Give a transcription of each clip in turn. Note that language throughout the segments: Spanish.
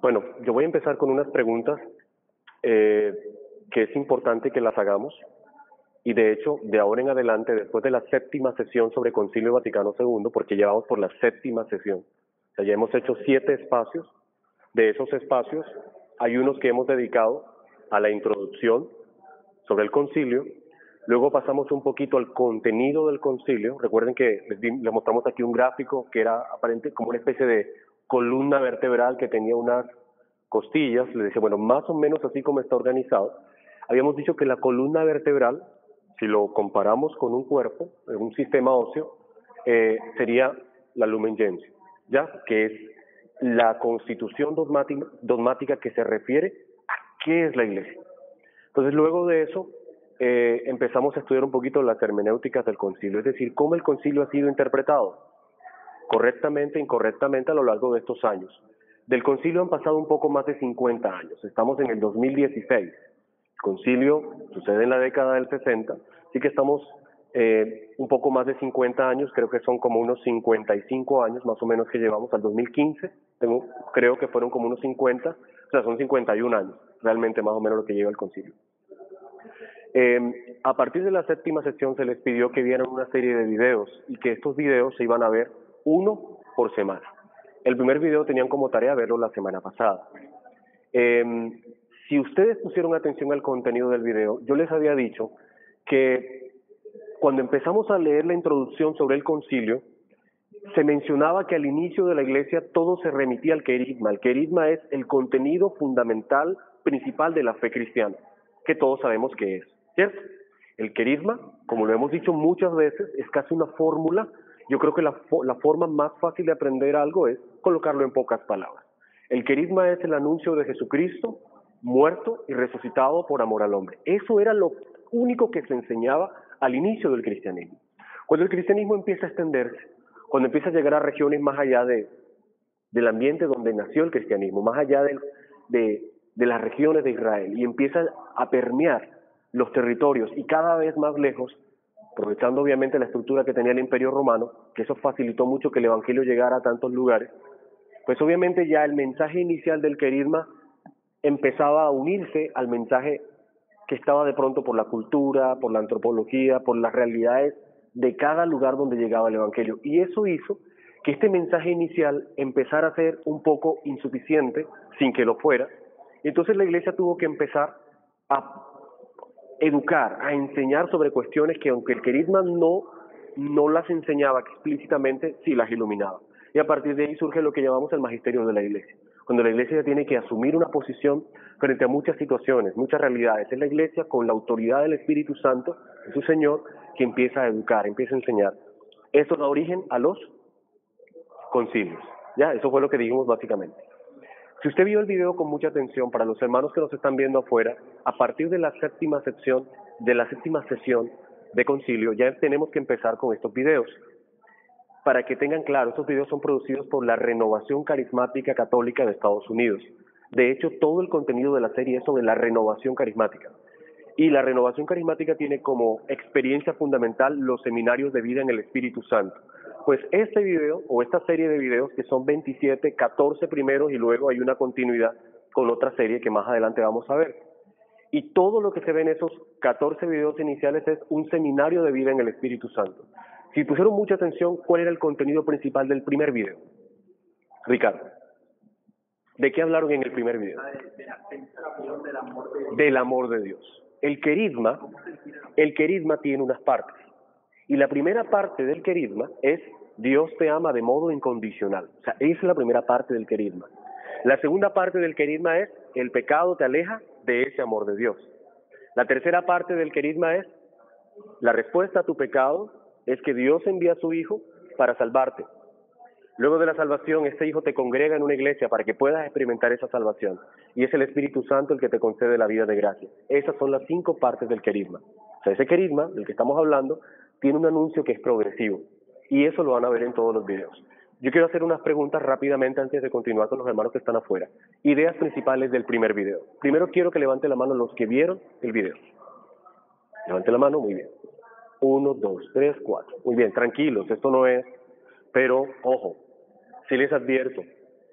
Bueno, yo voy a empezar con unas preguntas eh, que es importante que las hagamos y de hecho, de ahora en adelante, después de la séptima sesión sobre Concilio Vaticano II, porque ya vamos por la séptima sesión, o sea, ya hemos hecho 7 espacios. De esos espacios hay unos que hemos dedicado a la introducción sobre el concilio, luego pasamos un poquito al contenido del concilio. Recuerden que les mostramos aquí un gráfico que era aparente como una especie de columna vertebral que tenía unas costillas. Les decía, bueno, más o menos así como está organizado. Habíamos dicho que la columna vertebral, si lo comparamos con un cuerpo, un sistema óseo, sería la Lumen Gentium, ¿ya? Que es la constitución dogmática que se refiere a qué es la iglesia. Entonces, luego de eso, empezamos a estudiar un poquito las hermenéuticas del concilio, es decir, cómo el concilio ha sido interpretado, correctamente e incorrectamente a lo largo de estos años. Del concilio han pasado un poco más de 50 años, estamos en el 2016. El concilio sucede en la década del 60, así que estamos un poco más de 50 años, creo que son como unos 55 años más o menos que llevamos al 2015, creo que fueron como unos 50, o sea, son 51 años, realmente más o menos lo que lleva el concilio. A partir de la séptima sesión se les pidió que vieran una serie de videos y que estos videos se iban a ver uno por semana. El primer video tenían como tarea verlo la semana pasada. Si ustedes pusieron atención al contenido del video, yo les había dicho que cuando empezamos a leer la introducción sobre el concilio, se mencionaba que al inicio de la iglesia todo se remitía al querigma. El querigma es el contenido fundamental, principal de la fe cristiana, que todos sabemos que es, ¿cierto? El querigma, como lo hemos dicho muchas veces, es casi una fórmula. Yo creo que la forma más fácil de aprender algo es colocarlo en pocas palabras. El querigma es el anuncio de Jesucristo, muerto y resucitado por amor al hombre. Eso era lo único que se enseñaba al inicio del cristianismo. Cuando el cristianismo empieza a extenderse, cuando empieza a llegar a regiones más allá del ambiente donde nació el cristianismo, más allá de las regiones de Israel, y empieza a permear los territorios y cada vez más lejos, aprovechando obviamente la estructura que tenía el Imperio Romano, que eso facilitó mucho que el Evangelio llegara a tantos lugares, pues obviamente ya el mensaje inicial del querigma empezaba a unirse al mensaje que estaba de pronto por la cultura, por la antropología, por las realidades de cada lugar donde llegaba el Evangelio. Y eso hizo que este mensaje inicial empezara a ser un poco insuficiente, sin que lo fuera. Y entonces la iglesia tuvo que empezar a educar, a enseñar sobre cuestiones que aunque el querigma no las enseñaba explícitamente, sí las iluminaba. Y a partir de ahí surge lo que llamamos el magisterio de la iglesia. Cuando la iglesia tiene que asumir una posición frente a muchas situaciones, muchas realidades, es la iglesia con la autoridad del Espíritu Santo, de su Señor, que empieza a educar, empieza a enseñar. Eso da origen a los concilios. ¿Ya? Eso fue lo que dijimos básicamente. Si usted vio el video con mucha atención, para los hermanos que nos están viendo afuera, a partir de la séptima sesión de concilio, ya tenemos que empezar con estos videos. Para que tengan claro, estos videos son producidos por la Renovación Carismática Católica de Estados Unidos. De hecho, todo el contenido de la serie es sobre la renovación carismática. Y la renovación carismática tiene como experiencia fundamental los seminarios de vida en el Espíritu Santo. Pues este video, o esta serie de videos, que son 27, 14 primeros y luego hay una continuidad con otra serie que más adelante vamos a ver. Y todo lo que se ve en esos 14 videos iniciales es un seminario de vida en el Espíritu Santo. Si pusieron mucha atención, ¿cuál era el contenido principal del primer video? Ricardo, ¿de qué hablaron en el primer video? Del amor de Dios. El querigma tiene unas partes. Y la primera parte del querigma es Dios te ama de modo incondicional. O sea, esa es la primera parte del querigma. La segunda parte del querigma es el pecado te aleja de ese amor de Dios. La tercera parte del querigma es la respuesta a tu pecado es que Dios envía a su Hijo para salvarte. Luego de la salvación, este Hijo te congrega en una iglesia para que puedas experimentar esa salvación. Y es el Espíritu Santo el que te concede la vida de gracia. Esas son las 5 partes del querigma. O sea, ese querigma del que estamos hablando tiene un anuncio que es progresivo. Y eso lo van a ver en todos los videos. Yo quiero hacer unas preguntas rápidamente antes de continuar con los hermanos que están afuera. Ideas principales del primer video. Primero quiero que levante la mano los que vieron el video. Levante la mano, muy bien. 1, 2, 3, 4. Muy bien, tranquilos, esto no es... Pero, ojo, sí les advierto,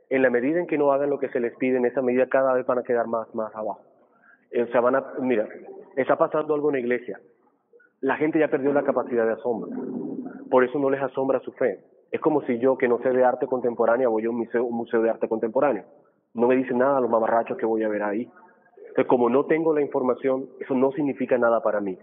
En la medida en que no hagan lo que se les pide, en esa medida cada vez van a quedar más abajo. O sea, mira, está pasando algo en la iglesia. La gente ya perdió la capacidad de asombro. Por eso no les asombra su fe. Es como si yo, que no sé de arte contemporánea, voy a un museo de arte contemporáneo. No me dicen nada los mamarrachos que voy a ver ahí. Entonces, como no tengo la información, eso no significa nada para mí.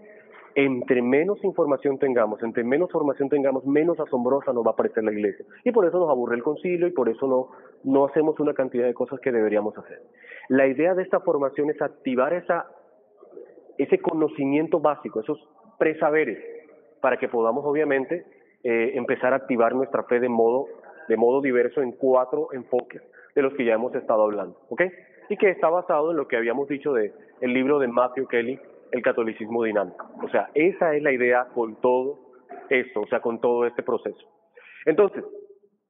Entre menos información tengamos, entre menos formación tengamos, menos asombrosa nos va a parecer la iglesia. Y por eso nos aburre el concilio y por eso no hacemos una cantidad de cosas que deberíamos hacer. La idea de esta formación es activar ese conocimiento básico, esos presaberes, para que podamos obviamente empezar a activar nuestra fe de modo diverso en 4 enfoques de los que ya hemos estado hablando, ¿ok? Y que está basado en lo que habíamos dicho del libro de Matthew Kelly, El catolicismo dinámico. O sea, esa es la idea con todo esto, o sea, con todo este proceso. Entonces,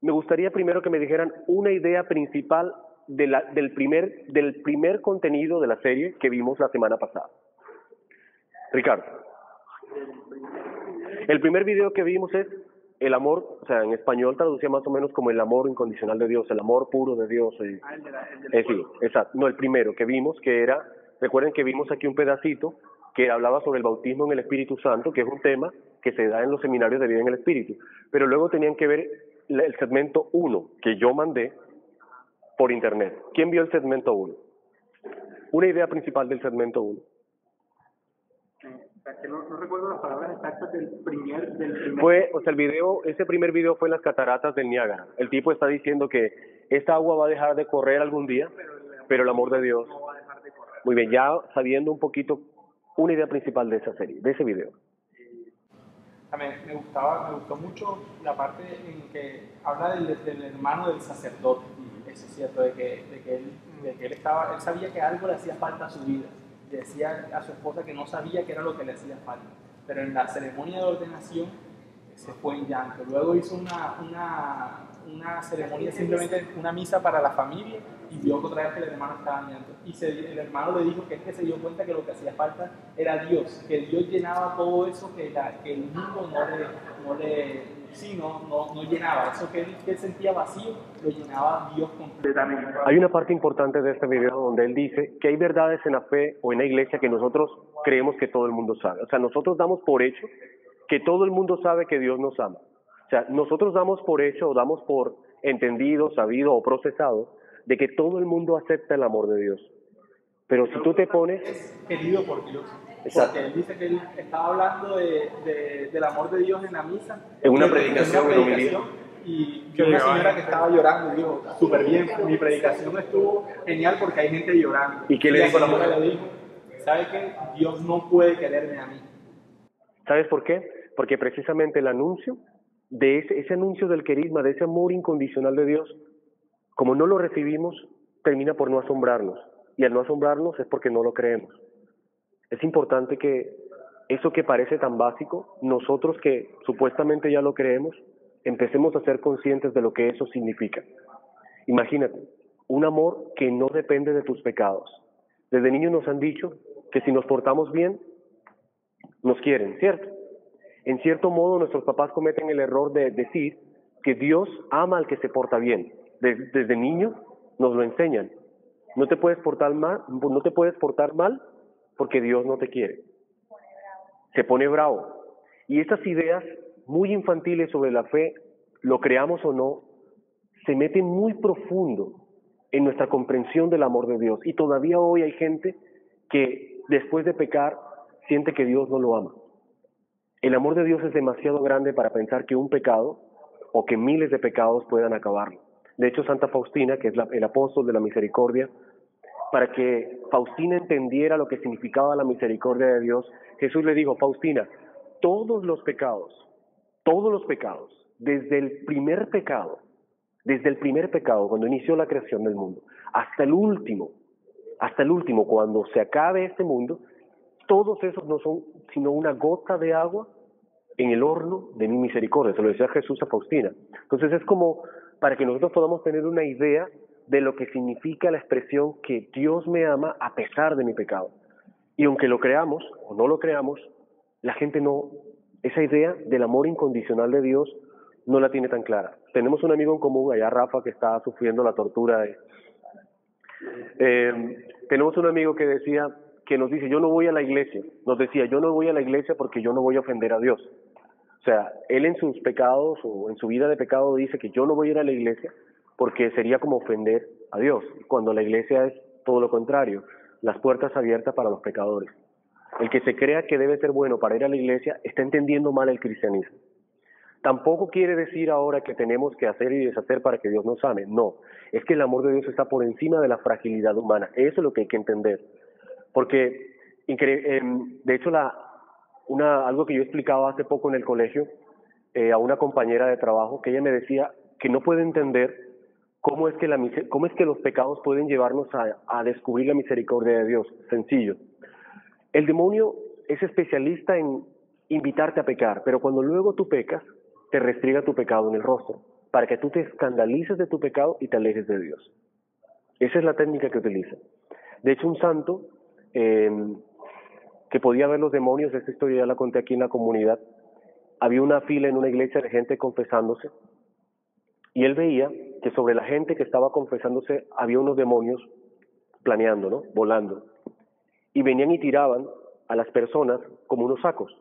me gustaría primero que me dijeran una idea principal del primer contenido de la serie que vimos la semana pasada. Ricardo. El primer video que vimos es el amor, o sea, en español traducía más o menos como el amor incondicional de Dios, el amor puro de Dios. Sí, exacto. No, el primero que vimos, que era, recuerden que vimos aquí un pedacito que hablaba sobre el bautismo en el Espíritu Santo, que es un tema que se da en los seminarios de vida en el Espíritu. Pero luego tenían que ver el segmento 1, que yo mandé por internet. ¿Quién vio el segmento 1? Una idea principal del segmento 1. Que no recuerdo las palabras exactas del primer. O sea, ese primer video fue en las cataratas del Niágara. El tipo está diciendo que esta agua va a dejar de correr algún día, pero el amor de Dios no va a dejar de correr. Muy bien, ya sabiendo un poquito una idea principal de esa serie, de ese video. Me gustó mucho la parte en que habla del hermano del sacerdote. Eso es cierto, de que él sabía que algo le hacía falta a su vida. Decía a su esposa que no sabía qué era lo que le hacía falta, pero en la ceremonia de ordenación se fue en llanto. Luego hizo una ceremonia, simplemente una misa para la familia, y vio otra vez que el hermano estaba en llanto. Y el hermano le dijo que es que se dio cuenta que lo que hacía falta era Dios, que Dios llenaba todo eso que el mundo no llenaba. Eso que él sentía vacío, lo llenaba Dios completamente. Hay una parte importante de este video donde él dice que hay verdades en la fe o en la iglesia que nosotros creemos que todo el mundo sabe. O sea, nosotros damos por hecho que todo el mundo sabe que Dios nos ama. O sea, nosotros damos por hecho o damos por entendido, sabido o procesado de que todo el mundo acepta el amor de Dios. Pero si tú te pones... Es querido por Dios. Exacto. Porque él dice que él estaba hablando del amor de Dios en la misa. En una predicación. Y yo una señora que estaba llorando y dijo, súper bien, mi predicación estuvo genial porque hay gente llorando. ¿Y qué le dijo la mujer? Le dijo, ¿sabe qué? Dios no puede quererme a mí. ¿Sabes por qué? Porque precisamente el anuncio, de ese anuncio del querisma, de ese amor incondicional de Dios, como no lo recibimos, termina por no asombrarnos. Y al no asombrarnos es porque no lo creemos. Es importante que eso que parece tan básico, nosotros que supuestamente ya lo creemos, empecemos a ser conscientes de lo que eso significa. Imagínate, un amor que no depende de tus pecados. Desde niños nos han dicho que si nos portamos bien, nos quieren, ¿cierto? En cierto modo, nuestros papás cometen el error de decir que Dios ama al que se porta bien. Desde niños nos lo enseñan. No te puedes portar mal porque Dios no te quiere. Se pone bravo. Y estas ideas muy infantiles sobre la fe, lo creamos o no, se meten muy profundo en nuestra comprensión del amor de Dios. Y todavía hoy hay gente que después de pecar siente que Dios no lo ama. El amor de Dios es demasiado grande para pensar que un pecado o que miles de pecados puedan acabarlo. De hecho, Santa Faustina, que es el apóstol de la misericordia, para que Faustina entendiera lo que significaba la misericordia de Dios, Jesús le dijo, Faustina, todos los pecados, desde el primer pecado, cuando inició la creación del mundo, hasta el último, cuando se acabe este mundo, todos esos no son sino una gota de agua en el horno de mi misericordia. Se lo decía Jesús a Faustina. Entonces es como para que nosotros podamos tener una idea de lo que significa la expresión que Dios me ama a pesar de mi pecado. Y aunque lo creamos o no lo creamos, la gente no, esa idea del amor incondicional de Dios no la tiene tan clara. Tenemos un amigo en común, allá Rafa, que está sufriendo la tortura. Tenemos un amigo que decía, que nos dice, yo no voy a la iglesia. Nos decía, yo no voy a la iglesia porque yo no voy a ofender a Dios. O sea, él en sus pecados o en su vida de pecado dice que yo no voy a ir a la iglesia porque sería como ofender a Dios, cuando la iglesia es todo lo contrario, las puertas abiertas para los pecadores. El que se crea que debe ser bueno para ir a la iglesia está entendiendo mal el cristianismo. Tampoco quiere decir ahora que tenemos que hacer y deshacer para que Dios nos ame. No, es que el amor de Dios está por encima de la fragilidad humana. Eso es lo que hay que entender. Porque, de hecho, algo que yo explicaba hace poco en el colegio a una compañera de trabajo, que ella me decía que no puede entender cómo es que los pecados pueden llevarnos a descubrir la misericordia de Dios. Sencillo. El demonio es especialista en invitarte a pecar, pero cuando luego tú pecas, te restriega tu pecado en el rostro, para que tú te escandalices de tu pecado y te alejes de Dios. Esa es la técnica que utiliza. De hecho, un santo que podía ver los demonios, esta historia ya la conté aquí en la comunidad, había una fila en una iglesia de gente confesándose, y él veía que sobre la gente que estaba confesándose había unos demonios planeando, ¿no? Volando. Y venían y tiraban a las personas como unos sacos.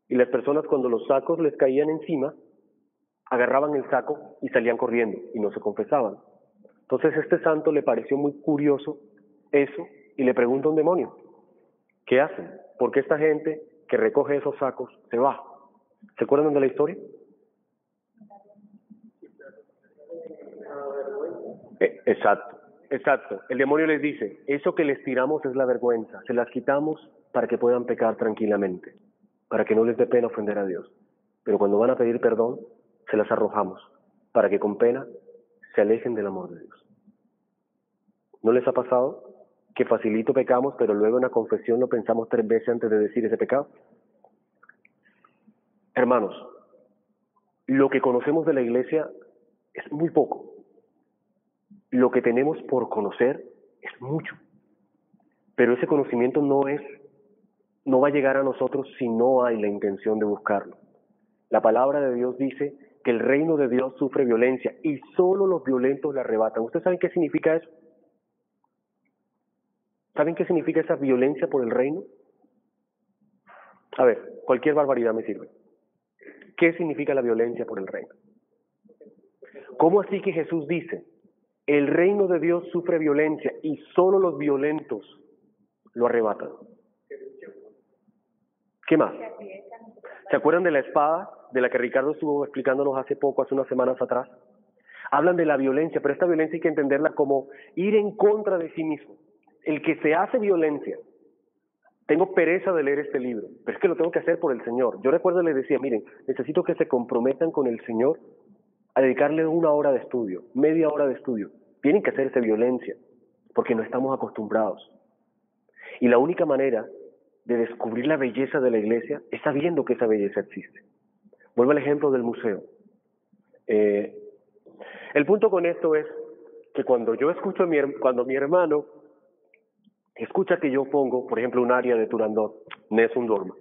Y las personas, cuando los sacos les caían encima, agarraban el saco y salían corriendo y no se confesaban. Entonces este santo le pareció muy curioso eso y le pregunta a un demonio, ¿qué hacen? ¿Por qué esta gente que recoge esos sacos se va? ¿Se acuerdan de la historia? Exacto. El demonio les dice, eso que les tiramos es la vergüenza, se las quitamos para que puedan pecar tranquilamente, para que no les dé pena ofender a Dios. Pero cuando van a pedir perdón, se las arrojamos, para que con pena se alejen del amor de Dios. ¿No les ha pasado que facilito pecamos, pero luego en la confesión lo pensamos 3 veces antes de decir ese pecado? Hermanos, lo que conocemos de la iglesia es muy poco. Lo que tenemos por conocer es mucho. Pero ese conocimiento no va a llegar a nosotros si no hay la intención de buscarlo. La palabra de Dios dice que el reino de Dios sufre violencia y solo los violentos la arrebatan. ¿Ustedes saben qué significa eso? ¿Saben qué significa esa violencia por el reino? A ver, cualquier barbaridad me sirve. ¿Qué significa la violencia por el reino? ¿Cómo así que Jesús dice, el reino de Dios sufre violencia y solo los violentos lo arrebatan? ¿Qué más? ¿Se acuerdan de la espada de la que Ricardo estuvo explicándonos hace unas semanas atrás? Hablan de la violencia, pero esta violencia hay que entenderla como ir en contra de sí mismo. El que se hace violencia, tengo pereza de leer este libro, pero es que lo tengo que hacer por el Señor. Yo recuerdo les decía, miren, necesito que se comprometan con el Señor a dedicarle 1 hora de estudio, media hora de estudio. Tienen que hacerse violencia, porque no estamos acostumbrados. Y la única manera de descubrir la belleza de la iglesia es sabiendo que esa belleza existe. Vuelvo al ejemplo del museo. El punto con esto es que cuando yo escucho cuando mi hermano escucha que yo pongo, por ejemplo, un aria de Turandot, Nessun Dorma.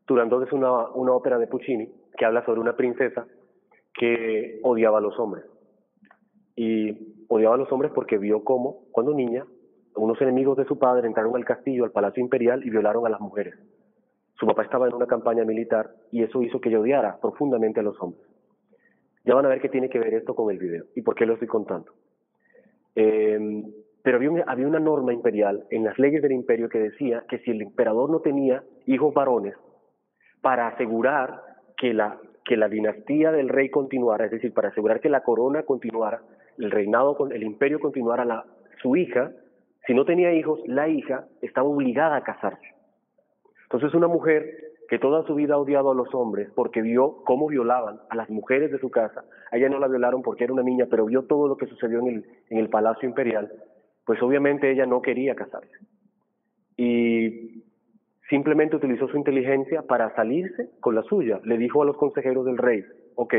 Turandot es una ópera de Puccini que habla sobre una princesa que odiaba a los hombres. Y odiaba a los hombres porque vio cómo, cuando niña, unos enemigos de su padre entraron al castillo, al palacio imperial y violaron a las mujeres. Su papá estaba en una campaña militar y eso hizo que ella odiara profundamente a los hombres. Ya van a ver qué tiene que ver esto con el video y por qué lo estoy contando. Pero había una norma imperial en las leyes del imperio que decía que si el emperador no tenía hijos varones, para asegurar que la dinastía del rey continuara, es decir, para asegurar que la corona continuara, el reinado, el imperio continuara, su hija, si no tenía hijos, la hija estaba obligada a casarse. Entonces una mujer que toda su vida ha odiado a los hombres porque vio cómo violaban a las mujeres de su casa, a ella no la violaron porque era una niña, pero vio todo lo que sucedió en el palacio imperial, pues obviamente ella no quería casarse. Y simplemente utilizó su inteligencia para salirse con la suya. Le dijo a los consejeros del rey, ok,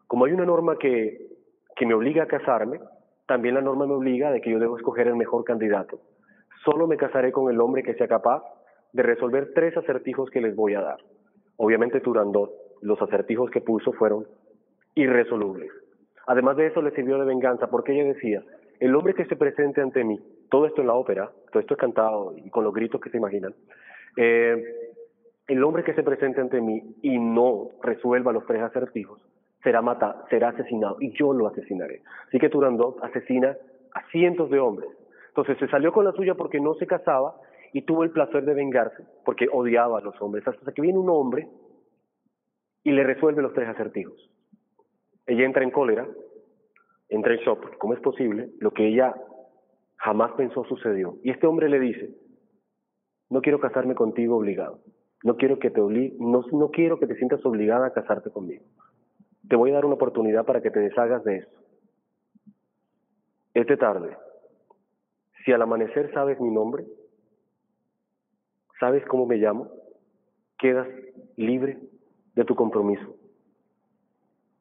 como hay una norma que me obliga a casarme, también la norma me obliga de que yo debo escoger el mejor candidato. Solo me casaré con el hombre que sea capaz de resolver 3 acertijos que les voy a dar. Obviamente Turandot, los acertijos que puso fueron irresolubles. Además de eso, le sirvió de venganza, porque ella decía, el hombre que se presente ante mí, todo esto en la ópera, todo esto es cantado y con los gritos que se imaginan, el hombre que se presente ante mí y no resuelva los 3 acertijos, será matado, será asesinado, y yo lo asesinaré. Así que Turandot asesina a cientos de hombres. Entonces se salió con la suya porque no se casaba y tuvo el placer de vengarse, porque odiaba a los hombres, hasta que viene un hombre y le resuelve los 3 acertijos. Ella entra en cólera, entra en shock, ¿cómo es posible? Lo que ella jamás pensó sucedió. Y este hombre le dice, no quiero casarme contigo obligado, no quiero que no quiero que te sientas obligada a casarte conmigo. Te voy a dar una oportunidad para que te deshagas de esto. Es de tarde. Si al amanecer sabes mi nombre, sabes cómo me llamo, quedas libre de tu compromiso.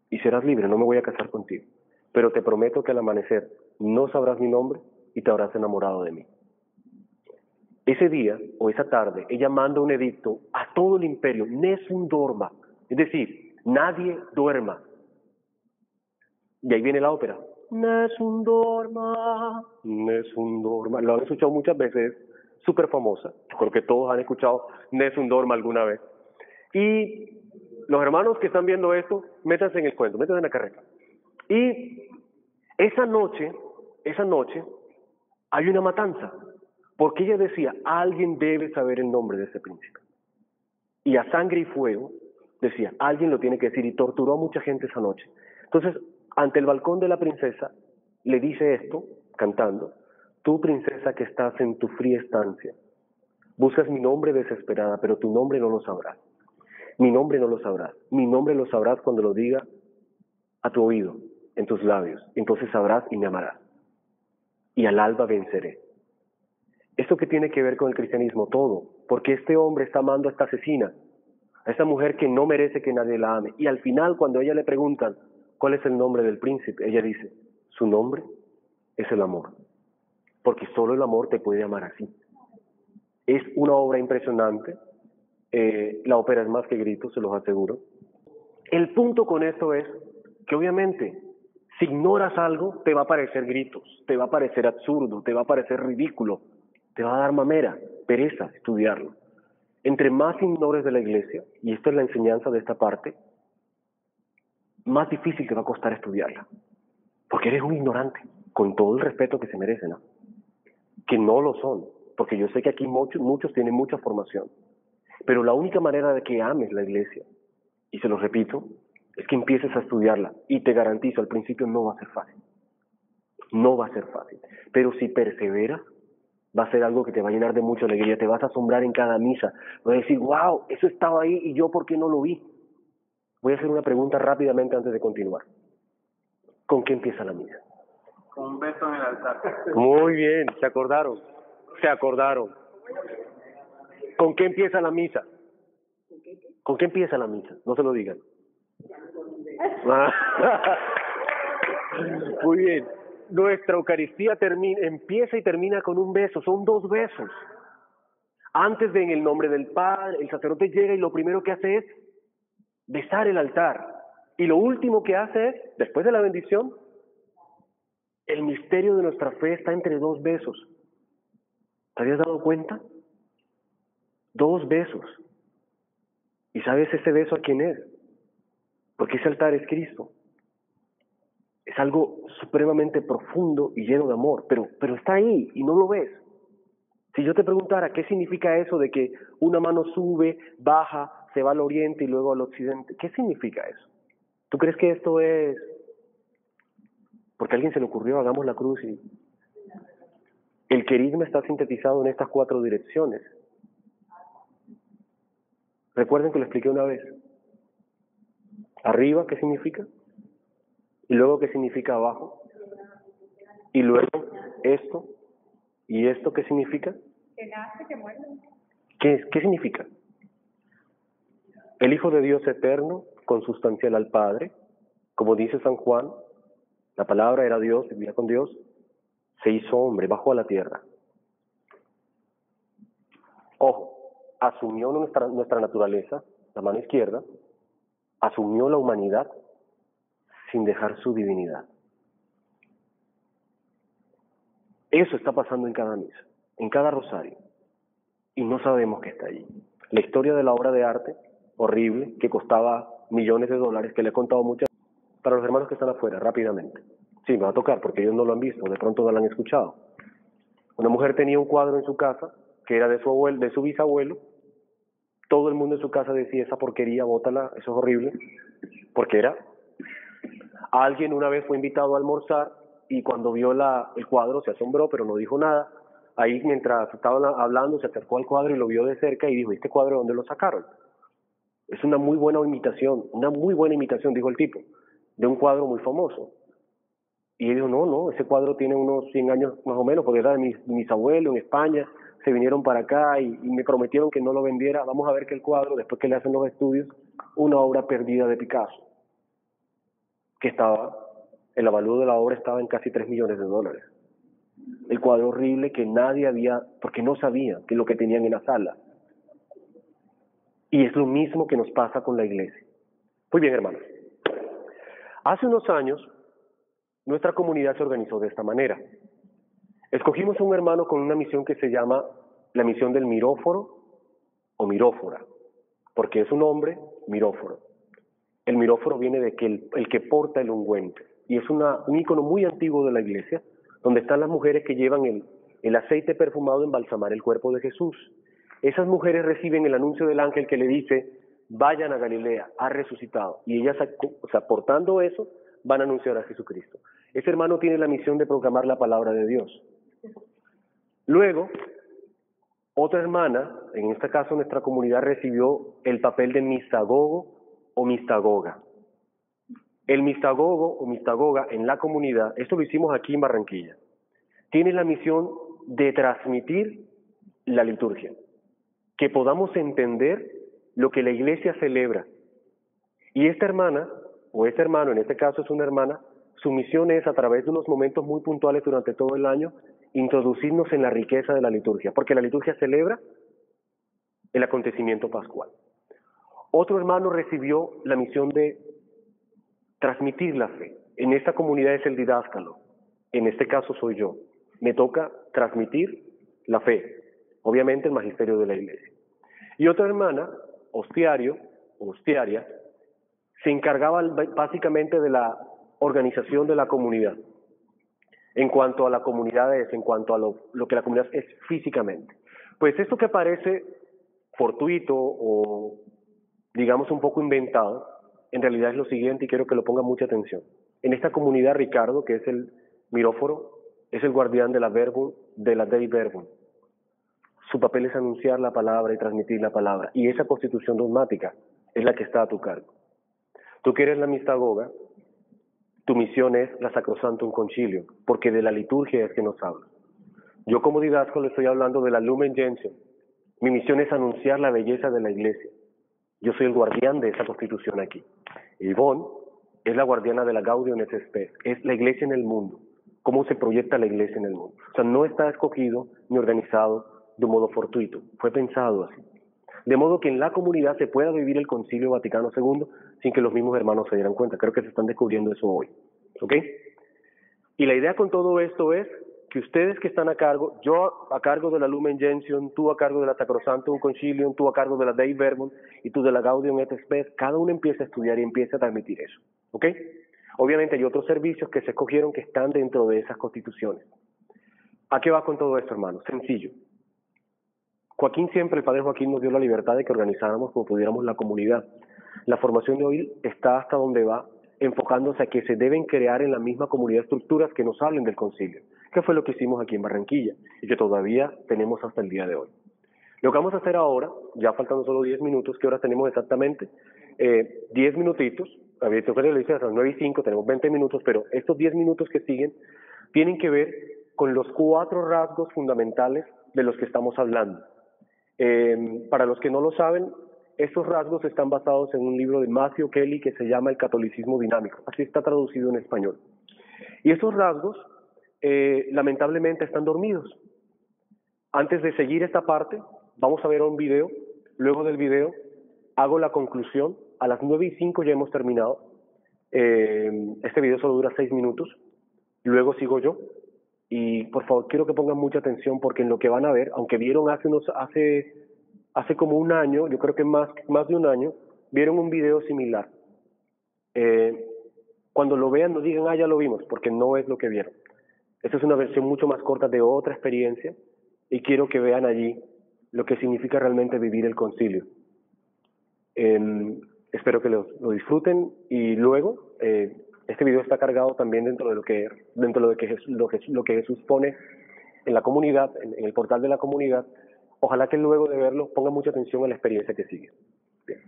Y serás libre, no me voy a casar contigo. Pero te prometo que al amanecer no sabrás mi nombre y te habrás enamorado de mí. Ese día o esa tarde, ella manda un edicto a todo el imperio, Nessun dorma, es decir, nadie duerma. Y ahí viene la ópera. Nessun dorma, Nessun dorma. Lo han escuchado muchas veces, súper famosa. Creo que todos han escuchado Nessun dorma alguna vez. Y los hermanos que están viendo esto, métanse en el cuento, métanse en la carreta. Y esa noche, hay una matanza. Porque ella decía, alguien debe saber el nombre de ese príncipe. Y a sangre y fuego, decía, alguien lo tiene que decir, y torturó a mucha gente esa noche. Entonces, ante el balcón de la princesa, le dice esto, cantando, tú princesa que estás en tu fría estancia, buscas mi nombre desesperada, pero tu nombre no lo sabrás. Mi nombre no lo sabrás. Mi nombre lo sabrás cuando lo diga a tu oído, en tus labios. Entonces sabrás y me amarás. Y al alba venceré. ¿Esto qué tiene que ver con el cristianismo? Todo. Porque este hombre está amando a esta asesina, a esta mujer que no merece que nadie la ame. Y al final, cuando a ella le preguntan cuál es el nombre del príncipe, ella dice, su nombre es el amor. Porque solo el amor te puede amar así. Es una obra impresionante. La ópera es más que gritos, se los aseguro. El punto con esto es que obviamente, si ignoras algo, te va a parecer gritos, te va a parecer absurdo, te va a parecer ridículo, te va a dar mamera, pereza estudiarlo. Entre más ignores de la iglesia, y esta es la enseñanza de esta parte, más difícil te va a costar estudiarla. Porque eres un ignorante, con todo el respeto que se merece, ¿no? Que no lo son, porque yo sé que aquí muchos tienen mucha formación. Pero la única manera de que ames la iglesia, y se lo repito, es que empieces a estudiarla. Y te garantizo, al principio no va a ser fácil. No va a ser fácil. Pero si perseveras, va a ser algo que te va a llenar de mucha alegría. Te vas a asombrar en cada misa. Vas a decir, wow, eso estaba ahí y yo, ¿por qué no lo vi? Voy a hacer una pregunta rápidamente antes de continuar. ¿Con qué empieza la misa? Con un beso en el altar. Muy bien, se acordaron. Se acordaron. ¿Con qué empieza la misa? ¿Con qué empieza la misa? No se lo digan. Muy bien. Nuestra Eucaristía empieza y termina con un beso. Son 2 besos. Antes de en el nombre del Padre, el sacerdote llega y lo primero que hace es besar el altar. Y lo último que hace es, después de la bendición, el misterio de nuestra fe está entre 2 besos. ¿Te habías dado cuenta? 2 besos. ¿Y sabes ese beso a quién es? Porque ese altar es Cristo. Es algo supremamente profundo y lleno de amor, pero está ahí y no lo ves. Si yo te preguntara qué significa eso de que una mano sube, baja, se va al oriente y luego al occidente, ¿qué significa eso? ¿Tú crees que esto es porque a alguien se le ocurrió, hagamos la cruz? Y el querigma está sintetizado en estas 4 direcciones. Recuerden que lo expliqué una vez. Arriba, ¿qué significa? Y luego, ¿qué significa abajo? Y luego, esto. ¿Y esto qué significa? Que nace, que muere. ¿Qué significa? El Hijo de Dios eterno, consustancial al Padre, como dice San Juan, la palabra era Dios, vivía con Dios, se hizo hombre, bajó a la tierra. Ojo, asumió nuestra naturaleza, la mano izquierda, asumió la humanidad, sin dejar su divinidad. Eso está pasando en cada misa, en cada rosario, y no sabemos qué está allí. La historia de la obra de arte, horrible, que costaba millones de dólares, que le he contado muchas veces, para los hermanos que están afuera, rápidamente. Sí, me va a tocar, porque ellos no lo han visto, de pronto no lo han escuchado. Una mujer tenía un cuadro en su casa, que era de su abuelo, de su bisabuelo. Todo el mundo en su casa decía, esa porquería, bótala, eso es horrible, porque era. Alguien una vez fue invitado a almorzar, y cuando vio el cuadro se asombró, pero no dijo nada. Ahí, mientras estaban hablando, se acercó al cuadro y lo vio de cerca y dijo, ¿este cuadro de dónde lo sacaron? Es una muy buena imitación, dijo el tipo, de un cuadro muy famoso. Y él dijo, no, ese cuadro tiene unos 100 años más o menos, porque era de mis abuelos en España, se vinieron para acá y me prometieron que no lo vendiera. Vamos a ver que el cuadro, después que le hacen los estudios, una obra perdida de Picasso, que el avalúo de la obra estaba en casi 3 millones de dólares. El cuadro horrible que nadie había, porque no sabía que lo que tenían en la sala. Y es lo mismo que nos pasa con la iglesia. Muy bien, hermanos. Hace unos años, nuestra comunidad se organizó de esta manera. Escogimos a un hermano con una misión que se llama la misión del miróforo o mirófora, porque es un hombre miróforo. El miróforo viene de que el que porta el ungüento, y es un ícono muy antiguo de la iglesia, donde están las mujeres que llevan el aceite perfumado a embalsamar el cuerpo de Jesús. Esas mujeres reciben el anuncio del ángel que le dice, vayan a Galilea, ha resucitado, y ellas, portando eso, van a anunciar a Jesucristo. Ese hermano tiene la misión de proclamar la palabra de Dios. Luego, otra hermana, en este caso nuestra comunidad, recibió el papel de mistagogo o mistagoga. El mistagogo o mistagoga en la comunidad, esto lo hicimos aquí en Barranquilla, tiene la misión de transmitir la liturgia, que podamos entender lo que la iglesia celebra. Y esta hermana, o este hermano, en este caso es una hermana, su misión es, a través de unos momentos muy puntuales durante todo el año, introducirnos en la riqueza de la liturgia, porque la liturgia celebra el acontecimiento pascual. Otro hermano recibió la misión de transmitir la fe. En esta comunidad es el didáscalo, en este caso soy yo. Me toca transmitir la fe, obviamente el magisterio de la iglesia. Y otra hermana, hostiaria, se encargaba básicamente de la organización de la comunidad, en cuanto a la comunidad es, en cuanto a lo que la comunidad es físicamente. Pues esto que parece fortuito o digamos un poco inventado, en realidad es lo siguiente y quiero que lo pongan mucha atención. En esta comunidad, Ricardo, que es el miróforo, es el guardián de la verbum, de la Dei Verbum. Su papel es anunciar la palabra y transmitir la palabra, y esa constitución dogmática es la que está a tu cargo. Tú que eres la mistagoga, tu misión es la Sacrosantum Concilium, porque de la liturgia es que nos habla. Yo como didasco le estoy hablando de la Lumen Gentium. Mi misión es anunciar la belleza de la iglesia. Yo soy el guardián de esa constitución aquí. Ivonne es la guardiana de la Gaudium et Spes, es la iglesia en el mundo. ¿Cómo se proyecta la iglesia en el mundo? O sea, no está escogido ni organizado de un modo fortuito, fue pensado así. De modo que en la comunidad se pueda vivir el Concilio Vaticano II sin que los mismos hermanos se dieran cuenta. Creo que se están descubriendo eso hoy. ¿Ok? Y la idea con todo esto es que ustedes que están a cargo, yo a cargo de la Lumen Gentium, tú a cargo de la Sacrosantum Concilium, tú a cargo de la Dei Verbum y tú de la Gaudium et Spes, cada uno empieza a estudiar y empieza a transmitir eso. ¿Ok? Obviamente hay otros servicios que se escogieron que están dentro de esas constituciones. ¿A qué va con todo esto, hermanos? Sencillo. El padre Joaquín nos dio la libertad de que organizáramos como pudiéramos la comunidad. La formación de hoy está hasta donde va, enfocándose a que se deben crear en la misma comunidad estructuras que nos hablen del concilio, que fue lo que hicimos aquí en Barranquilla y que todavía tenemos hasta el día de hoy. Lo que vamos a hacer ahora, ya faltando solo 10 minutos, ¿qué horas tenemos exactamente? 10 minutitos, a ver, le dije a las 9:05, tenemos 20 minutos, pero estos 10 minutos que siguen tienen que ver con los 4 rasgos fundamentales de los que estamos hablando. Para los que no lo saben, estos rasgos están basados en un libro de Matthew Kelly que se llama El Catolicismo Dinámico, así está traducido en español. Y estos rasgos, lamentablemente, están dormidos. Antes de seguir esta parte, vamos a ver un video. Luego del video, hago la conclusión. A las 9:05 ya hemos terminado. Este video solo dura 6 minutos, luego sigo yo, y por favor quiero que pongan mucha atención porque en lo que van a ver, aunque vieron hace como un año, yo creo que más de un año, vieron un video similar. Cuando lo vean no digan, ya lo vimos, porque no es lo que vieron. Esta es una versión mucho más corta de otra experiencia y quiero que vean allí lo que significa realmente vivir el concilio. Espero que lo disfruten y luego este video está cargado también dentro de lo que Jesús pone en la comunidad, en el portal de la comunidad. Ojalá que luego de verlo pongan mucha atención a la experiencia que sigue. Bien.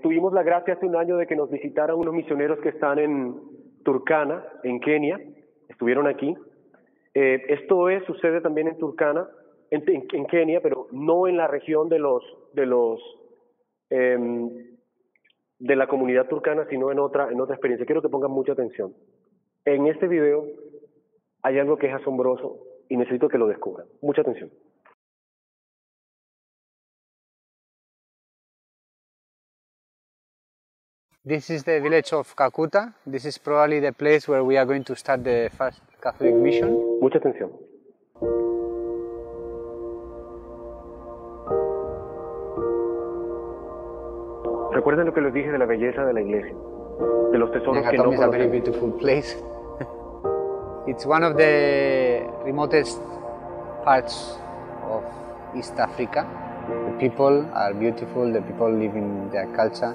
Tuvimos la gracia hace un año de que nos visitaran unos misioneros que están en Turkana, en Kenia. Estuvieron aquí. Esto sucede también en Turkana, en Kenia, pero no en la región de la comunidad turcana, sino en otra experiencia. Quiero que pongan mucha atención. En este video hay algo que es asombroso y necesito que lo descubran. Mucha atención. This is the village of Kakuta. This is probably the place where we are going to start the first Catholic mission. Mucha atención. Recuerden lo que les dije de la belleza de la iglesia, de los tesoros que no conocemos. Is a very beautiful place. It's one of the remotest parts of East Africa. The people are beautiful, the people live in their culture.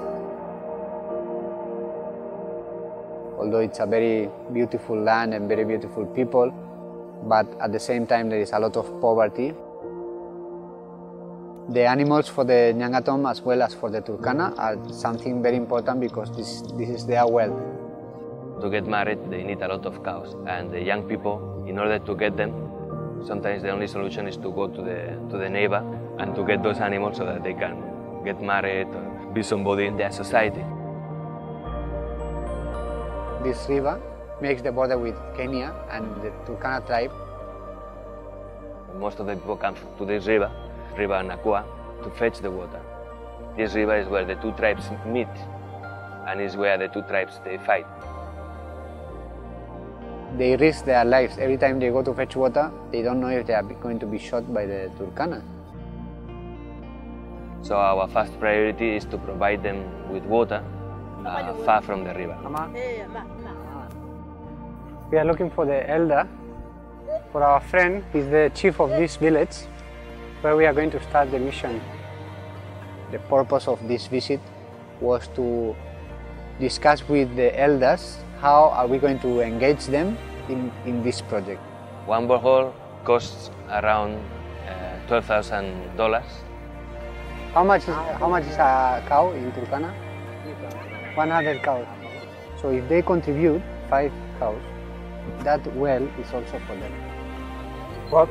Although it's a very beautiful land and very beautiful people, but at the same time there is a lot of poverty. The animals for the Nyangatom as well as for the Turkana are something very important because this is their wealth. To get married, they need a lot of cows, and the young people, in order to get them, sometimes the only solution is to go to the neighbor and to get those animals so that they can get married or be somebody in their society. This river makes the border with Kenya and the Turkana tribe. Most of the people come to this river Nakua, to fetch the water. This river is where the two tribes meet, and is where the two tribes they fight. They risk their lives every time they go to fetch water. They don't know if they are going to be shot by the Turkana. So our first priority is to provide them with water far from the river. We are looking for the elder, for our friend. He's the chief of this village where we are going to start the mission. The purpose of this visit was to discuss with the elders how are we going to engage them in this project. One borehole costs around $12,000. How much is a cow in Turkana? 100 cows. So if they contribute 5 cows, that well is also for them. So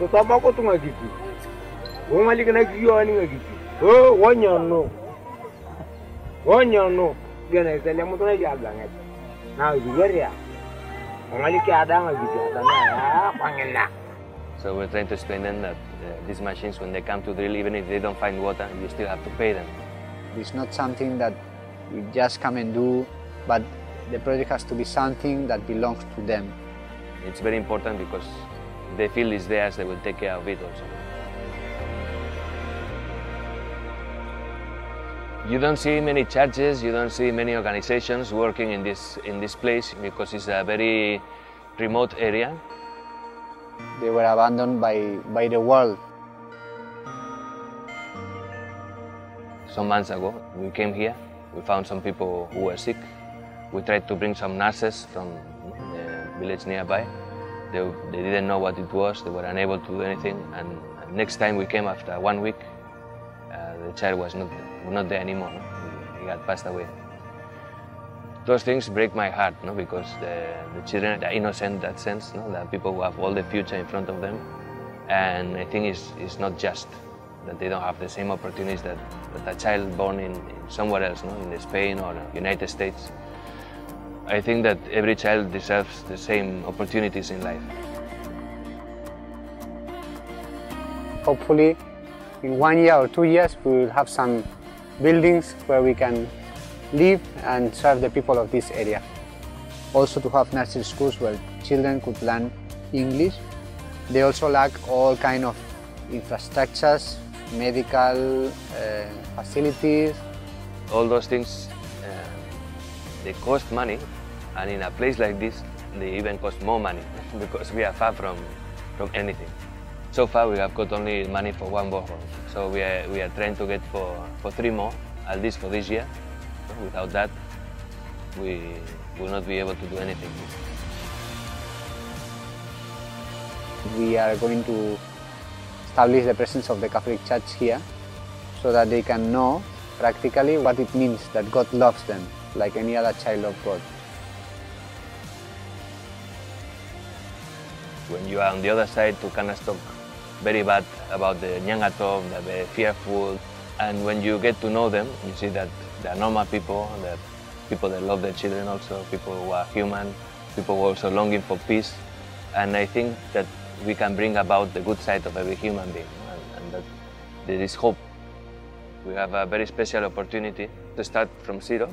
we're trying to explain them that these machines, when they come to drill, even if they don't find water, you still have to pay them. It's not something that we just come and do, but the project has to be something that belongs to them. It's very important because the field is theirs, they will take care of it also. You don't see many churches, you don't see many organizations working in this place because it's a very remote area. They were abandoned by the world. Some months ago, we came here, we found some people who were sick. We tried to bring some nurses from the village nearby. They didn't know what it was, they were unable to do anything, and next time we came after 1 week, the child was not there anymore, no? He had passed away. Those things break my heart, no? Because the children are innocent in that sense, no? That people who have all the future in front of them, and I think it's not just that they don't have the same opportunities that a child born in somewhere else, no? In Spain or United States. I think that every child deserves the same opportunities in life. Hopefully, in 1 year or 2 years, we will have some buildings where we can live and serve the people of this area. Also to have nursery schools where children could learn English. They also lack all kind of infrastructures, medical facilities. All those things, they cost money, and in a place like this, they even cost more money because we are far from anything. So far, we have got only money for one borehole, so we are trying to get for 3 more, at least for this year. Without that, we will not be able to do anything. We are going to establish the presence of the Catholic Church here so that they can know practically what it means that God loves them like any other child of God. When you are on the other side, to kind of talk very bad about the Nyangatom, they're very fearful, and when you get to know them, you see that they are normal people, that people that love their children also, people who are human, people who are also longing for peace, and I think that we can bring about the good side of every human being, and that there is hope. We have a very special opportunity to start from zero,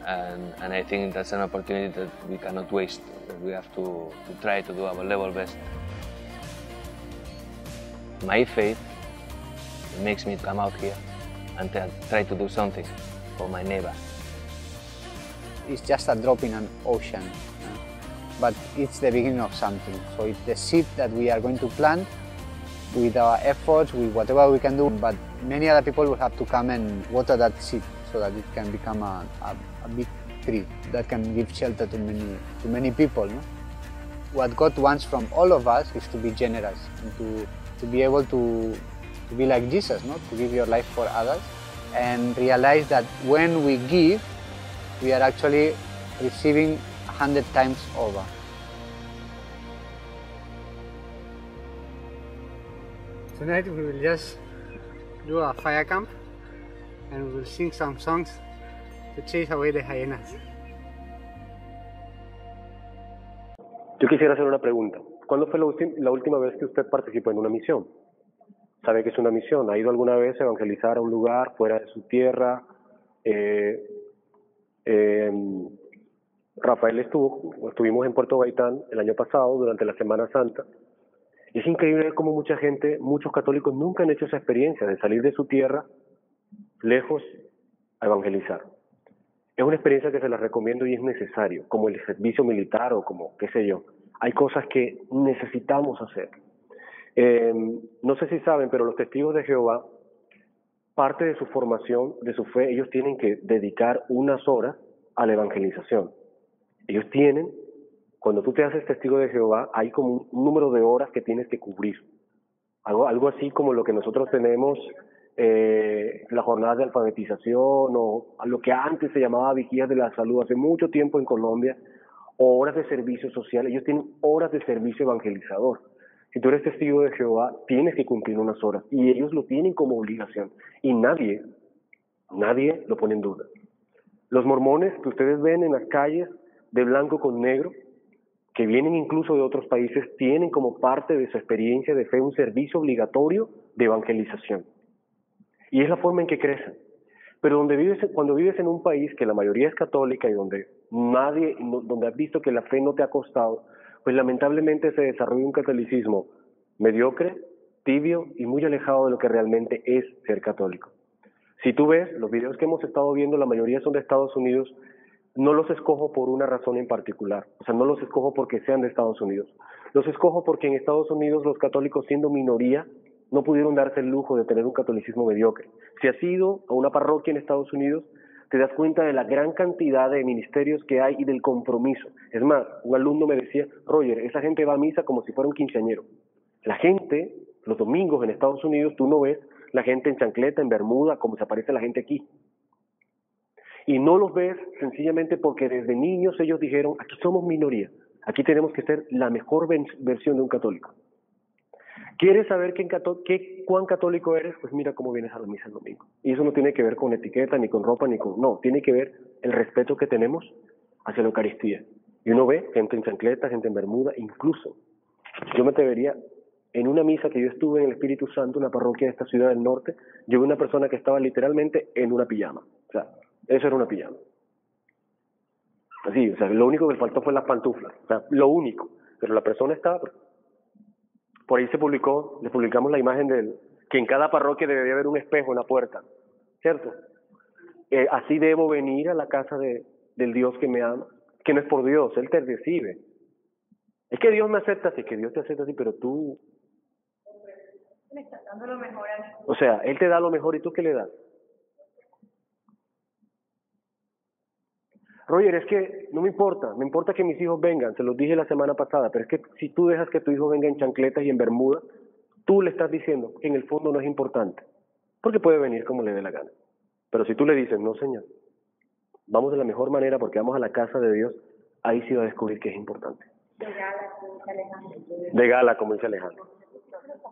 and I think that's an opportunity that we cannot waste. We have to try to do our level best. My faith makes me come out here and try to do something for my neighbor. It's just a drop in an ocean, but it's the beginning of something. So it's the seed that we are going to plant with our efforts, with whatever we can do, but many other people will have to come and water that seed so that it can become a big tree that can give shelter to many people. No? What God wants from all of us is to be generous and to be able to be like Jesus, no? To give your life for others and realize that when we give, we are actually receiving 100 times over. Tonight we will just do a fire camp and we will sing some songs to chase away the hyenas. Yo quisiera hacer una pregunta. ¿Cuándo fue la última vez que usted participó en una misión? ¿Sabe qué es una misión? ¿Ha ido alguna vez a evangelizar a un lugar fuera de su tierra? Rafael estuvimos en Puerto Gaitán el año pasado durante la Semana Santa. Y es increíble ver cómo mucha gente, muchos católicos nunca han hecho esa experiencia de salir de su tierra lejos a evangelizar. Es una experiencia que se la recomiendo y es necesario, como el servicio militar o como qué sé yo. Hay cosas que necesitamos hacer. No sé si saben, pero los testigos de Jehová, parte de su formación, de su fe, ellos tienen que dedicar unas horas a la evangelización. Ellos tienen, cuando tú te haces testigo de Jehová, hay como un número de horas que tienes que cubrir. Algo así como lo que nosotros tenemos, las jornadas de alfabetización o a lo que antes se llamaba vigías de la salud hace mucho tiempo en Colombia, o horas de servicio social. Ellos tienen horas de servicio evangelizador. Si tú eres testigo de Jehová, tienes que cumplir unas horas y ellos lo tienen como obligación y nadie lo pone en duda. Los mormones que ustedes ven en las calles de blanco con negro, que vienen incluso de otros países, tienen como parte de su experiencia de fe un servicio obligatorio de evangelización. Y es la forma en que crecen. Pero cuando vives en un país que la mayoría es católica y donde has visto que la fe no te ha costado, pues lamentablemente se desarrolla un catolicismo mediocre, tibio y muy alejado de lo que realmente es ser católico. Si tú ves, los videos que hemos estado viendo, la mayoría son de Estados Unidos. No los escojo por una razón en particular, o sea, no los escojo porque sean de Estados Unidos. Los escojo porque en Estados Unidos los católicos, siendo minoría, no pudieron darse el lujo de tener un catolicismo mediocre. Si has ido a una parroquia en Estados Unidos, te das cuenta de la gran cantidad de ministerios que hay y del compromiso. Es más, un alumno me decía, Roger, esa gente va a misa como si fuera un quinceañero. La gente, los domingos en Estados Unidos, tú no ves la gente en chancleta, en bermuda, como se aparece la gente aquí. Y no los ves sencillamente porque desde niños ellos dijeron, aquí somos minoría, aquí tenemos que ser la mejor versión de un católico. ¿Quieres saber cuán católico eres? Pues mira cómo vienes a la misa el domingo. Y eso no tiene que ver con etiqueta, ni con ropa, no, tiene que ver el respeto que tenemos hacia la Eucaristía. Y uno ve gente en chancleta, gente en bermuda, incluso, yo me atrevería En una misa que yo estuve en el Espíritu Santo, una parroquia de esta ciudad del norte, yo vi una persona que estaba literalmente en una pijama. O sea, eso era una pijama. Así, o sea, lo único que le faltó fue las pantuflas. O sea, lo único. Pero la persona estaba... Por ahí le publicamos la imagen que en cada parroquia debería haber un espejo en la puerta. ¿Cierto? Así debo venir a la casa del Dios que me ama. Que no es por Dios, Él te recibe. Es que Dios me acepta así, que Dios te acepta así, pero tú... Le estás dando lo mejor a mí. O sea, Él te da lo mejor y tú ¿qué le das? Roger, es que no me importa que mis hijos vengan, se los dije la semana pasada, pero es que si tú dejas que tu hijo venga en chancletas y en bermuda, tú le estás diciendo que en el fondo no es importante, porque puede venir como le dé la gana. Pero si tú le dices, no señor, vamos de la mejor manera porque vamos a la casa de Dios, ahí sí va a descubrir que es importante. De gala, como dice Alejandro. De gala, como dice Alejandro.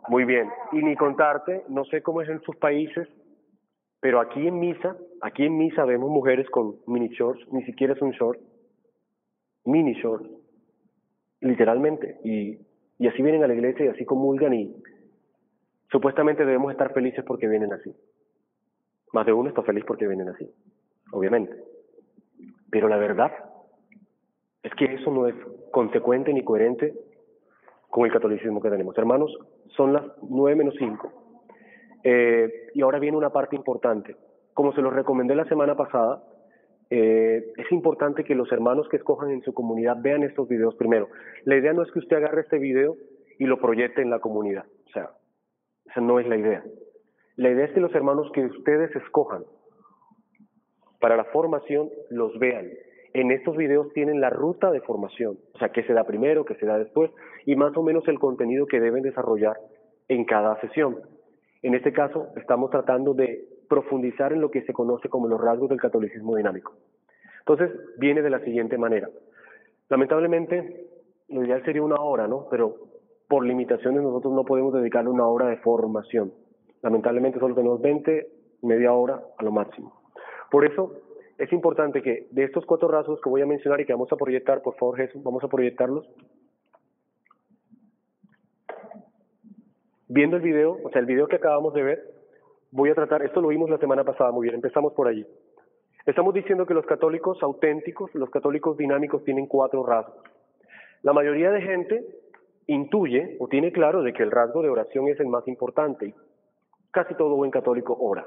Muy bien. Y ni contarte, no sé cómo es en sus países, pero aquí en misa vemos mujeres con mini shorts, ni siquiera es un short, mini shorts, literalmente. Y así vienen a la iglesia y así comulgan y supuestamente debemos estar felices porque vienen así. Más de uno está feliz porque vienen así, obviamente. Pero la verdad es que eso no es consecuente ni coherente con el catolicismo que tenemos. Hermanos, son las 9:05. Y ahora viene una parte importante. Como se los recomendé la semana pasada, es importante que los hermanos que escojan en su comunidad vean estos videos primero. La idea no es que usted agarre este video y lo proyecte en la comunidad. O sea, esa no es la idea. La idea es que los hermanos que ustedes escojan para la formación los vean. En estos videos tienen la ruta de formación, o sea, qué se da primero, qué se da después, y más o menos el contenido que deben desarrollar en cada sesión. En este caso, estamos tratando de profundizar en lo que se conoce como los rasgos del catolicismo dinámico. Entonces, viene de la siguiente manera. Lamentablemente, lo ideal sería 1 hora, ¿no? Pero por limitaciones nosotros no podemos dedicarle 1 hora de formación. Lamentablemente solo tenemos 20, media hora a lo máximo. Por eso, es importante que de estos 4 rasgos que voy a mencionar y que vamos a proyectar, por favor Jesús, vamos a proyectarlos. Viendo el video, o sea, el video que acabamos de ver, voy a tratar, esto lo vimos la semana pasada, muy bien, empezamos por allí. Estamos diciendo que los católicos auténticos, los católicos dinámicos tienen 4 rasgos. La mayoría de gente intuye o tiene claro de que el rasgo de oración es el más importante. Casi todo buen católico ora.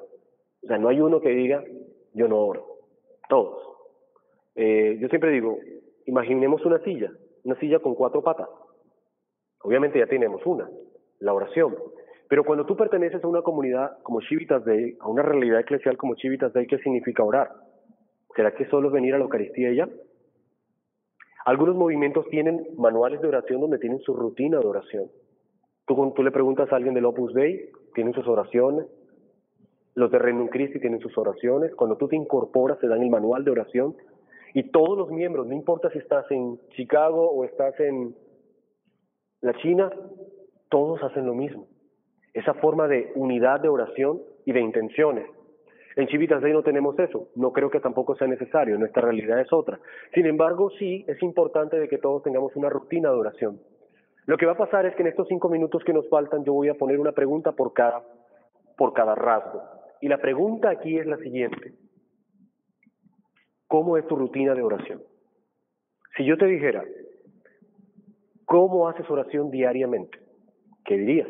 O sea, no hay uno que diga, yo no oro. Todos. Yo siempre digo, imaginemos una silla con 4 patas. Obviamente ya tenemos una, la oración. Pero cuando tú perteneces a una comunidad como Civitas Dei, a una realidad eclesial como Civitas Dei, ¿qué significa orar? ¿Será que solo es venir a la Eucaristía y ya? Algunos movimientos tienen manuales de oración donde tienen su rutina de oración. Tú le preguntas a alguien del Opus Dei, tienen sus oraciones. Los de Regnum Christi tienen sus oraciones. Cuando tú te incorporas, te dan el manual de oración. Y todos los miembros, no importa si estás en Chicago o estás en la China, todos hacen lo mismo. Esa forma de unidad de oración y de intenciones. En Civitas Dei no tenemos eso. No creo que tampoco sea necesario. Nuestra realidad es otra. Sin embargo, sí es importante de que todos tengamos una rutina de oración. Lo que va a pasar es que en estos 5 minutos que nos faltan, yo voy a poner una pregunta por cada rasgo. Y la pregunta aquí es la siguiente. ¿Cómo es tu rutina de oración? Si yo te dijera, ¿cómo haces oración diariamente? ¿Qué dirías?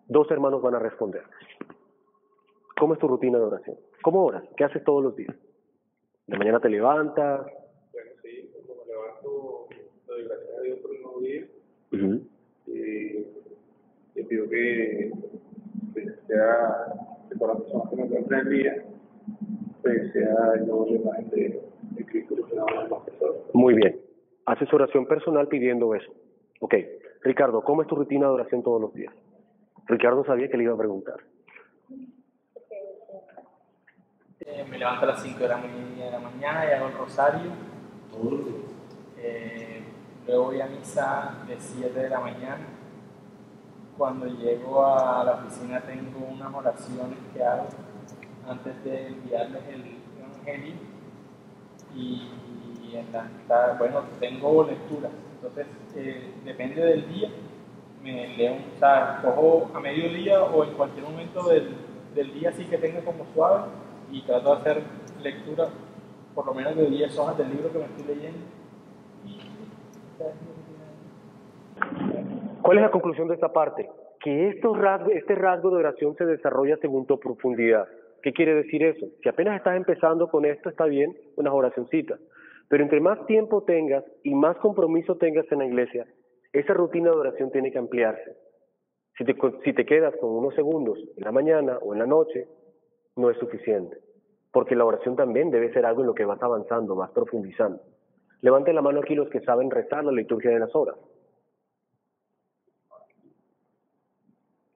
2 hermanos van a responder. ¿Cómo es tu rutina de oración? ¿Cómo oras? ¿Qué haces todos los días? ¿De mañana te levantas? Bueno, sí, cuando me levanto, le doy gracias a Dios por el nuevo día. Le pido que sea de todas las personas que me encuentren en el día, pues sea yo la imagen de Cristo que se da a las personas. Muy bien. Haces oración personal pidiendo eso. Ok. Ricardo, ¿cómo es tu rutina de oración todos los días? Ricardo sabía que le iba a preguntar. Me levanto a las 5 de la mañana y hago el rosario. Luego voy a misa de 7 de la mañana. Cuando llego a la oficina tengo unas oraciones que hago antes de enviarles el evangelio. Y bueno, tengo lecturas. Entonces, depende del día, me leo, o sea, cojo a mediodía o en cualquier momento del día así que tenga como suave y trato de hacer lectura por lo menos de 10 hojas del libro que me estoy leyendo. ¿Cuál es la conclusión de esta parte? Que este rasgo de oración se desarrolla según tu profundidad. ¿Qué quiere decir eso? Si apenas estás empezando con esto, está bien, unas oracioncitas. Pero entre más tiempo tengas y más compromiso tengas en la iglesia, esa rutina de oración tiene que ampliarse. Si te quedas con unos segundos en la mañana o en la noche, no es suficiente. Porque la oración también debe ser algo en lo que vas avanzando, vas profundizando. Levanten la mano aquí los que saben rezar la liturgia de las horas.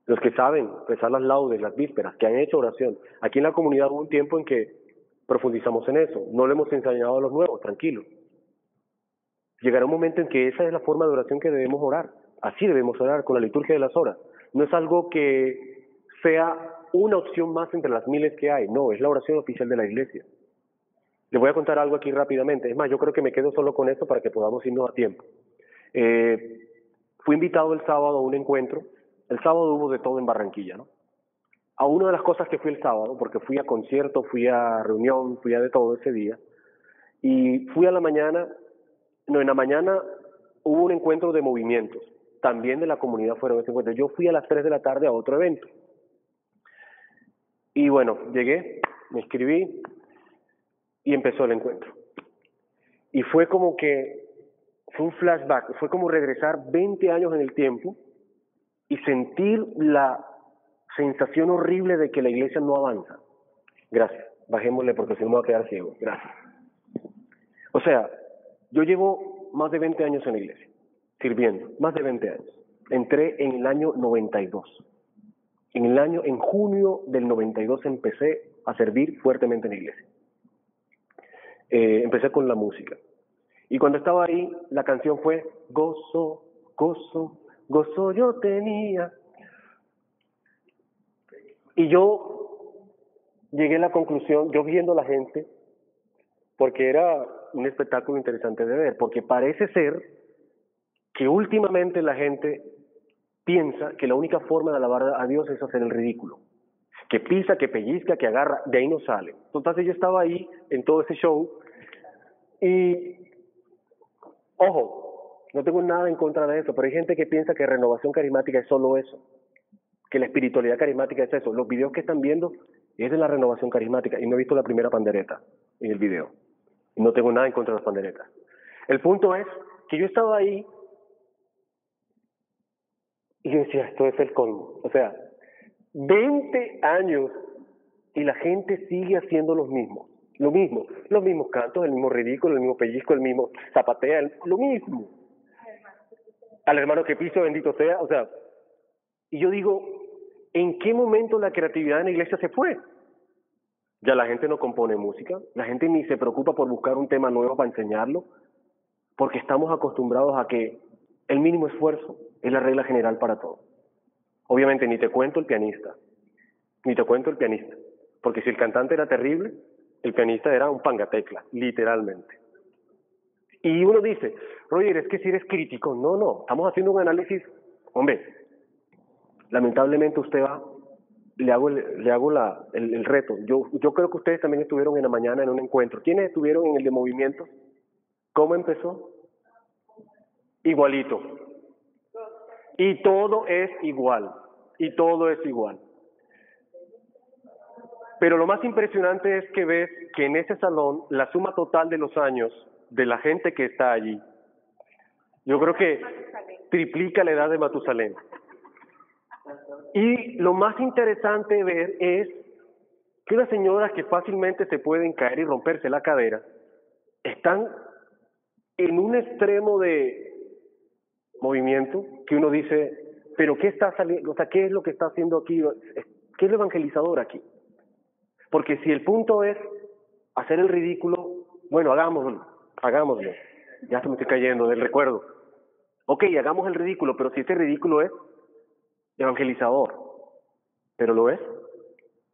Los que saben rezar las laudes, las vísperas, que han hecho oración. Aquí en la comunidad hubo un tiempo en que profundizamos en eso. No lo hemos enseñado a los nuevos, tranquilos. Llegará un momento en que esa es la forma de oración que debemos orar. Así debemos orar, con la liturgia de las horas. No es algo que sea una opción más entre las miles que hay. No, es la oración oficial de la iglesia. Les voy a contar algo aquí rápidamente. Es más, yo creo que me quedo solo con esto para que podamos irnos a tiempo. Fui invitado el sábado a un encuentro. El sábado hubo de todo en Barranquilla, ¿no? A una de las cosas que fui el sábado, porque fui a concierto, fui a reunión, fui a de todo ese día, y fui a la mañana, no, en la mañana hubo un encuentro de movimientos, también de la comunidad fueron ese encuentro. Yo fui a las 3 de la tarde a otro evento. Y bueno, llegué, me inscribí y empezó el encuentro. Y fue como que, fue un flashback, fue como regresar 20 años en el tiempo y sentir la sensación horrible de que la iglesia no avanza. Gracias, bajémosle porque si no me voy a quedar ciego. Gracias. O sea, yo llevo más de 20 años en la iglesia, sirviendo, más de 20 años. Entré en el año 92. En junio del 92 empecé a servir fuertemente en la iglesia. Empecé con la música. Y cuando estaba ahí, la canción fue Gozo, gozo, gozo yo tenía. Y yo llegué a la conclusión, yo viendo a la gente, porque era un espectáculo interesante de ver, porque parece ser que últimamente la gente piensa que la única forma de alabar a Dios es hacer el ridículo. Que pisa, que pellizca, que agarra, de ahí no sale. Entonces yo estaba ahí en todo ese show y, ojo, no tengo nada en contra de eso, pero hay gente que piensa que renovación carismática es solo eso, que la espiritualidad carismática es eso. Los videos que están viendo es de la renovación carismática y no he visto la primera pandereta en el video. Y no tengo nada en contra de las panderetas. El punto es que yo estaba ahí y yo decía, esto es el colmo. O sea, 20 años y la gente sigue haciendo lo mismo, los mismos cantos, el mismo ridículo, el mismo pellizco, el mismo zapatea, lo mismo. Al hermano que piso, bendito sea, o sea, y yo digo, ¿en qué momento la creatividad en la iglesia se fue? Ya la gente no compone música, la gente ni se preocupa por buscar un tema nuevo para enseñarlo, porque estamos acostumbrados a que el mínimo esfuerzo es la regla general para todo. Obviamente ni te cuento el pianista, porque si el cantante era terrible, el pianista era un pangatecla, literalmente. Y uno dice, Roger, es que si eres crítico, no, estamos haciendo un análisis, hombre, lamentablemente usted va, le hago el reto, yo creo que ustedes también estuvieron en la mañana en un encuentro. ¿Quiénes estuvieron en el de movimientos? ¿Cómo empezó? Igualito. Y todo es igual. Pero lo más impresionante es que ves que en ese salón la suma total de los años de la gente que está allí, yo creo que triplica la edad de Matusalén. Y lo más interesante de ver es que unas señoras que fácilmente se pueden caer y romperse la cadera están en un extremo de movimiento que uno dice, pero ¿qué está saliendo? O sea, ¿qué es lo que está haciendo aquí? ¿Qué es lo evangelizador aquí? Porque si el punto es hacer el ridículo, bueno, hagámoslo. Ya se me estoy cayendo del recuerdo. Ok, hagamos el ridículo, pero si ese ridículo es evangelizador, ¿pero lo es?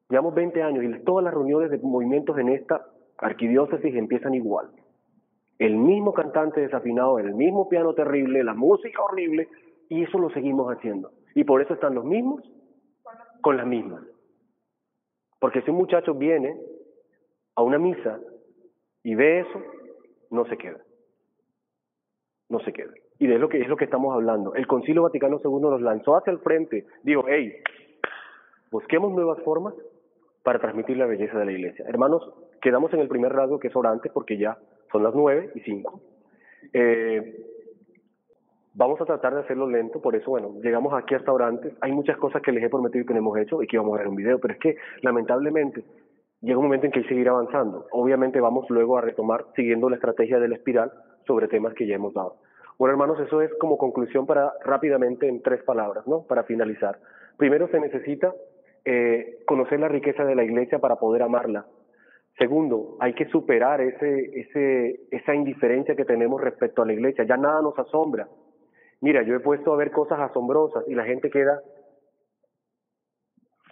Llevamos 20 años y todas las reuniones de movimientos en esta arquidiócesis empiezan igual. El mismo cantante desafinado, el mismo piano terrible, la música horrible, Y eso lo seguimos haciendo. Y por eso están los mismos con las mismas. Porque si un muchacho viene a una misa y ve eso, no se queda. No se queda. Y de lo que es lo que estamos hablando. El Concilio Vaticano II nos lanzó hacia el frente. Dijo, hey, busquemos nuevas formas para transmitir la belleza de la iglesia. Hermanos, quedamos en el primer rasgo, que es orante, porque ya son las 9:05. Vamos a tratar de hacerlo lento, por eso, bueno, llegamos aquí hasta orante. Hay muchas cosas que les he prometido que no hemos hecho y que íbamos a ver un video, pero es que, lamentablemente, llega un momento en que hay que seguir avanzando. Obviamente vamos luego a retomar, siguiendo la estrategia de la espiral, sobre temas que ya hemos dado. Bueno, hermanos, eso es como conclusión para, rápidamente, en 3 palabras, ¿no? Para finalizar. Primero, se necesita conocer la riqueza de la iglesia para poder amarla. Segundo, hay que superar esa indiferencia que tenemos respecto a la iglesia. Ya nada nos asombra. Mira, yo he puesto a ver cosas asombrosas y la gente queda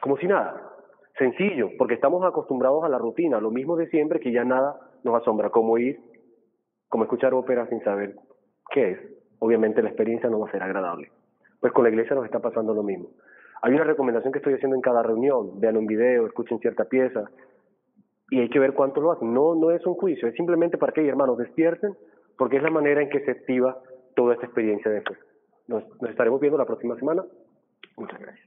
como si nada. Sencillo, porque estamos acostumbrados a la rutina, lo mismo de siempre, que ya nada nos asombra, como escuchar ópera sin saber qué es. Obviamente la experiencia no va a ser agradable. Pues con la iglesia nos está pasando lo mismo. Hay una recomendación que estoy haciendo en cada reunión: vean un video, escuchen cierta pieza, y hay que ver cuánto lo hacen. No es un juicio, es simplemente para que, hermanos, despierten, porque es la manera en que se activa toda esta experiencia de fe. Nos estaremos viendo la próxima semana. Muchas gracias.